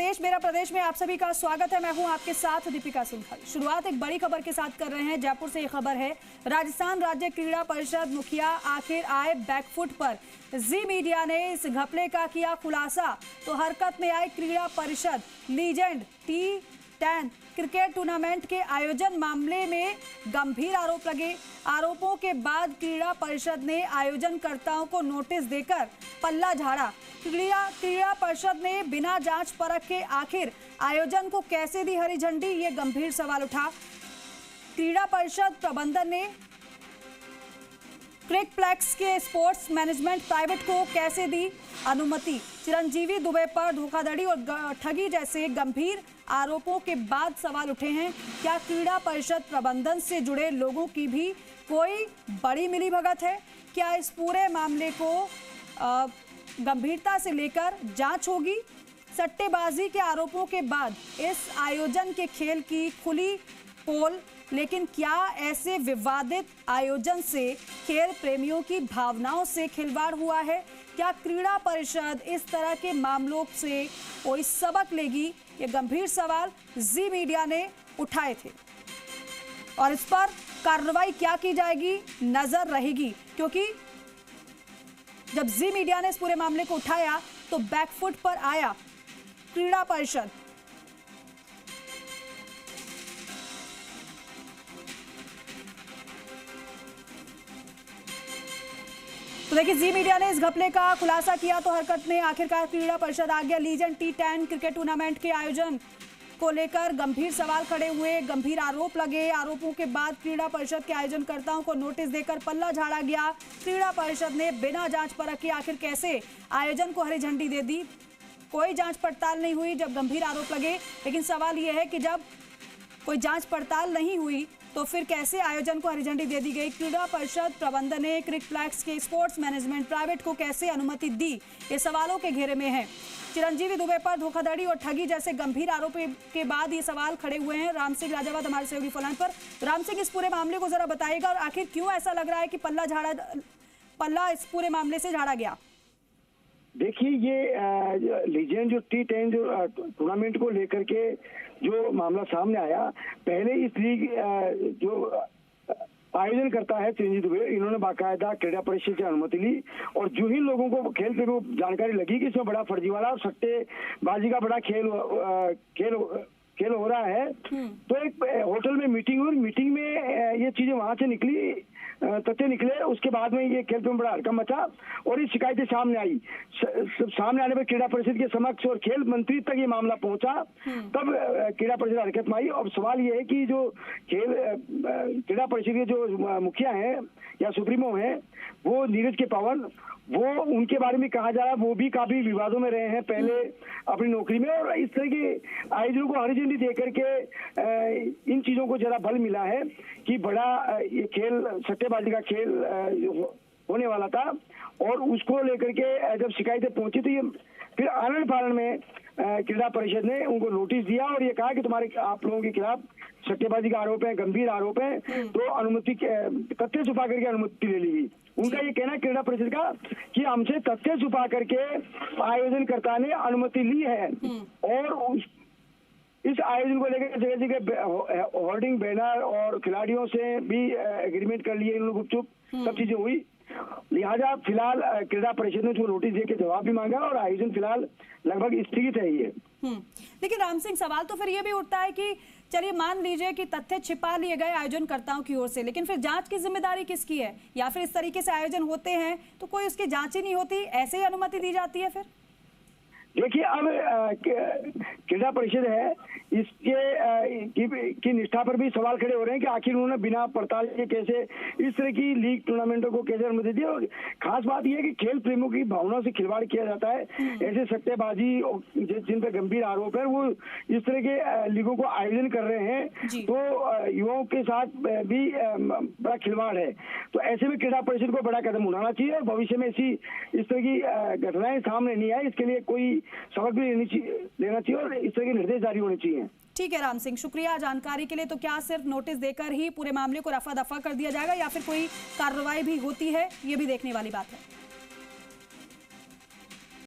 देश मेरा प्रदेश में आप सभी का स्वागत है। मैं हूं आपके साथ दीपिका सिंघल। शुरुआत एक बड़ी खबर के साथ कर रहे हैं। जयपुर से ये खबर है, राजस्थान राज्य क्रीड़ा परिषद मुखिया आखिर आए बैकफुट पर। जी मीडिया ने इस घपले का किया खुलासा। तो हरकत में आई क्रीड़ा परिषद। लीजेंड T10 क्रिकेट टूर्नामेंट के आयोजन मामले में गंभीर आरोप लगे। आरोपों के बाद क्रीड़ा परिषद ने आयोजनकर्ताओं को नोटिस देकर पल्ला झाड़ा। क्रीड़ा परिषद ने बिना जांच परख के आखिर आयोजन को कैसे दी हरी झंडी, ये गंभीर सवाल उठा। क्रीड़ा परिषद प्रबंधन ने क्रिकप्लेक्स के स्पोर्ट्स मैनेजमेंट प्राइवेट को कैसे दी अनुमति। चिरंजीवी दुबे पर धोखाधड़ी और ठगी जैसे गंभीर आरोपों के बाद सवाल उठे हैं। क्या क्रीड़ा परिषद प्रबंधन से जुड़े लोगों की भी कोई बड़ी मिलीभगत है? क्या इस पूरे मामले को गंभीरता से लेकर जांच होगी? सट्टेबाजी के आरोपों के बाद इस आयोजन के खेल की खुली पोल, लेकिन क्या ऐसे विवादित आयोजन से खेल प्रेमियों की भावनाओं से खिलवाड़ हुआ है? क्या क्रीड़ा परिषद इस तरह के मामलों से कोई सबक लेगी? ये गंभीर सवाल जी मीडिया ने उठाए थे और इस पर कार्रवाई क्या की जाएगी नजर रहेगी, क्योंकि जब जी मीडिया ने इस पूरे मामले को उठाया तो बैकफुट पर आया क्रीड़ा परिषद। तो देखिए, जी मीडिया ने इस घपले का खुलासा किया तो हरकत में आखिरकार क्रीड़ा परिषद आ गया। लीजेंड T10 क्रिकेट टूर्नामेंट के आयोजन को लेकर गंभीर सवाल खड़े हुए, गंभीर आरोप लगे। आरोपों के बाद क्रीड़ा परिषद के आयोजनकर्ताओं को नोटिस देकर पल्ला झाड़ा गया। क्रीड़ा परिषद ने बिना जांच परख के आखिर कैसे आयोजन को हरी झंडी दे दी। कोई जांच पड़ताल नहीं हुई जब गंभीर आरोप लगे। लेकिन सवाल यह है कि जब कोई जांच पड़ताल नहीं हुई तो फिर कैसे आयोजन को हरी झंडी दे दी गई। क्रीड़ा परिषद प्रबंधन ने क्रिकप्लेक्स के स्पोर्ट्स मैनेजमेंट प्राइवेट को कैसे अनुमति दी, ये सवालों के घेरे में है। चिरंजीवी दुबे पर धोखाधड़ी और ठगी जैसे गंभीर आरोपों के बाद ये सवाल खड़े हुए हैं। राम सिंह राजावत हमारे सहयोगी फोन पर। राम सिंह, इस पूरे मामले को जरा बताइएगा और आखिर क्यों ऐसा लग रहा है कि पल्ला इस पूरे मामले से झाड़ा गया? देखिए, ये लीजेंड जो T10 जो टूर्नामेंट को लेकर के जो मामला सामने आया, पहले इस लीग जो आयोजन करता है चिरंजीवी दुबे, इन्होंने बाकायदा क्रीड़ा परिषद से अनुमति ली और जो ही लोगों को खेल पे जानकारी लगी कि इसमें बड़ा फर्जीवाड़ा और सट्टेबाजी का बड़ा खेल हो रहा है, तो एक होटल में मीटिंग हुई। मीटिंग में ये चीजें वहां से निकली, तथ्य निकले। उसके बाद में ये खेल में बड़ा हड़कंप मचा और ये शिकायतें सामने आई। सामने आने पर क्रीड़ा परिषद के समक्ष और खेल मंत्री तक ये मामला पहुंचा, तब क्रीड़ा परिषद हरकत में आई। और सवाल ये है कि जो क्रीड़ा परिषद के जो मुखिया हैं या सुप्रीमो हैं, वो नीरज के पवन, वो उनके बारे में कहा जा रहा है वो भी काफी विवादों में रहे हैं पहले अपनी नौकरी में। और इस तरह के आयोजनों को हरी झंडी दे करके इन चीजों को जरा बल मिला है कि बड़ा ये खेल सट्टेबाजी का खेल होने वाला था। और उसको लेकर के जब शिकायतें पहुंची तो ये फिर आनंद फानन में क्रीड़ा परिषद ने उनको नोटिस दिया और ये कहा कि आप लोगों के खिलाफ सट्टेबाजी का आरोप है, गंभीर आरोप है, तो अनुमति तथ्य छुपा करके अनुमति ले ली गई। उनका ये कहना है क्रीड़ा परिषद का कि हमसे तथ्य छुपा करके आयोजनकर्ता ने अनुमति ली है और इस आयोजन को लेकर जगह जगह होर्डिंग, बैनर और खिलाड़ियों से भी एग्रीमेंट कर लिए इन्होंने गुपचुप, सब चीजें हुई। लिहाजा फिलहाल क्रीड़ा परिषद ने जो नोटिस देके जवाब भी मांगा और आयोजन फिलहाल लगभग स्थगित है ये। लेकिन राम सिंह, सवाल तो फिर ये भी उठता है कि चलिए मान लीजिए कि तथ्य छिपा लिए गए आयोजनकर्ताओं की ओर से, लेकिन फिर जांच की जिम्मेदारी किसकी है? या फिर इस तरीके से आयोजन होते हैं तो कोई उसकी जांच ही नहीं होती, ऐसे ही अनुमति दी जाती है? फिर देखिए, अब क्रीड़ा परिषद है, इसके की निष्ठा पर भी सवाल खड़े हो रहे हैं कि आखिर उन्होंने बिना पड़ताल के कैसे इस तरह की लीग टूर्नामेंटों को कैसे अनुमति दी। और खास बात यह है कि खेल प्रेमियों की भावनाओं से खिलवाड़ किया जाता है। ऐसे सट्टेबाजी जिन पर गंभीर आरोप है, वो इस तरह के लीगों को आयोजन कर रहे हैं, तो युवाओं के साथ भी बड़ा खिलवाड़ है। तो ऐसे में क्रीड़ा परिषद को बड़ा कदम उठाना चाहिए और भविष्य में इस तरह की घटनाएं सामने नहीं आए, इसके लिए कोई सबक भी लेना चाहिए और इस तरह के निर्देश जारी होने चाहिए। ठीक है राम सिंह, शुक्रिया जानकारी के लिए। तो क्या सिर्फ नोटिस देकर ही पूरे मामले को रफा दफा कर दिया जाएगा या फिर कोई कार्रवाई भी होती है, ये भी देखने वाली बात है।